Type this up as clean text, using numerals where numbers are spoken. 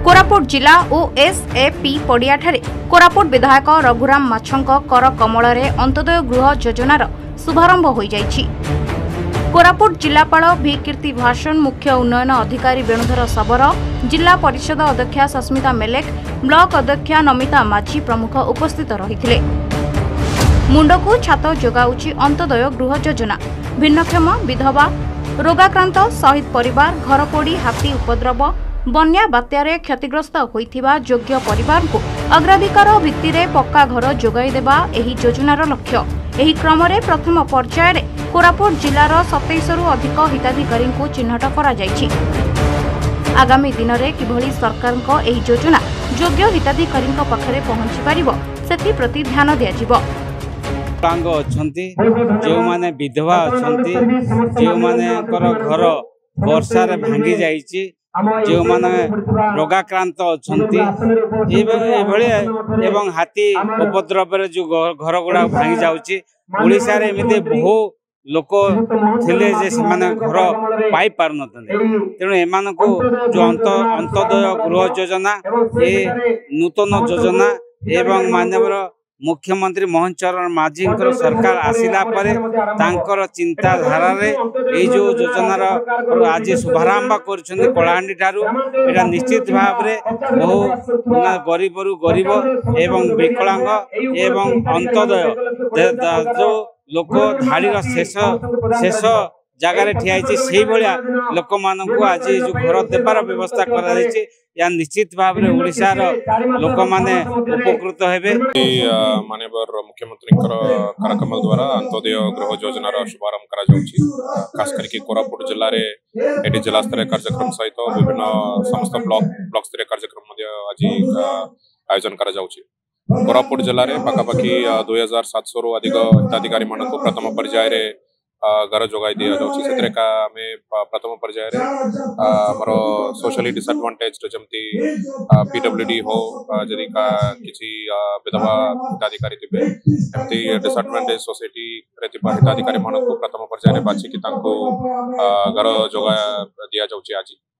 कोरापुट जिला ओएसएपी पड़ियाठारे कोरापुट विधायक रघुराम माछंक कर कमल अंत्योदय गृह योजनार शुभारंभ हो जाइछि। कोरापुट जिलापाल भी कीर्ति भाषण, मुख्य उन्नयन अधिकारी वेणुधर शबर, जिला परिषद अध्यक्षा सस्मिता मेलेक, ब्लॉक अध्यक्षा नमिता माझी प्रमुख उपस्थित रहिथिले। मुंडकू छात जोगाउछि अंत्योदय गृह योजना। भिन्नक्षम, विधवा, रोगाक्रांत, शहीद परिवार, घरपोड़ी, हाथी उपद्रव, बन्या बात्यारे क्षतिग्रस्त होइथिबा योग्य परिवार को अग्राधिकार भित्तिरे पक्का घर जोगाई देबा एही योजनार लक्ष्य। एही क्रमरे प्रथम पर्याय रे कोरापुट जिलार 27 रु अधिक हिताधिकारी को चिन्हट करा जायछि। आगामी दिन में किभली सरकार एही योजना योग्य हिताधिकारी पाखरे पहुंची पारिबो सेति प्रति ध्यान दियाजिबो। जो माने विधवा अछंती, जो माने घर वर्षार भांगी जाइछि, जो माने रोगाक्रांत अछंती एवं हाथी उपद्रव जो घर गुड़ा भांगी जाउछि। ओडिशा रे एमिते बहु लोक थिले जे सेमाने घर पाई पार नथले, तेणु एमानकु जो अंत्योदय गृह योजना ए नूतन योजना एवं माननीय मुख्यमंत्री मोहन चरण माझी सरकार आसिला परे तांकर चिंताधारा रे ए जो योजनार आज शुभारंभ कर कलाहांडी ठारू एटा निश्चित भाव रे बहु गरीब रु गरीब एवं विकलांग एवं अंत्योदय जो लोक धाड़ीर शेष जगार ठिया से भाया लोक मान आज जो घर देवार व्यवस्था कर निश्चित भाव में ओडिशार लोक माने उपकृत हेबे। माननीय मुख्यमंत्री करकमल द्वारा अंत्योदय गृह योजनार शुभारंभ करा खास करके कोरापुट जिले में जिला स्तरीय कार्यक्रम सहित विभिन्न समस्त ब्लॉक स्तरीय कार्यक्रम आज आयोजन करा कोरापुट जिले में पाखापाखि 2700 रु अधिक हिताधिकारी मान प्रथम पर्याय घर जोगाई दि जाऊँगी। प्रथम पर्याय आमर सोशली डिसएडवांटेज्ड जमती पीडब्ल्यूडी हो जदि किसी विधवा हिताधिकारी थे एमती डिसएडवांटेज सोसाइटी हिताधिकारी मान प्रथम पर्याय बाछिकी घर जोगा दि जाऊँगी। आज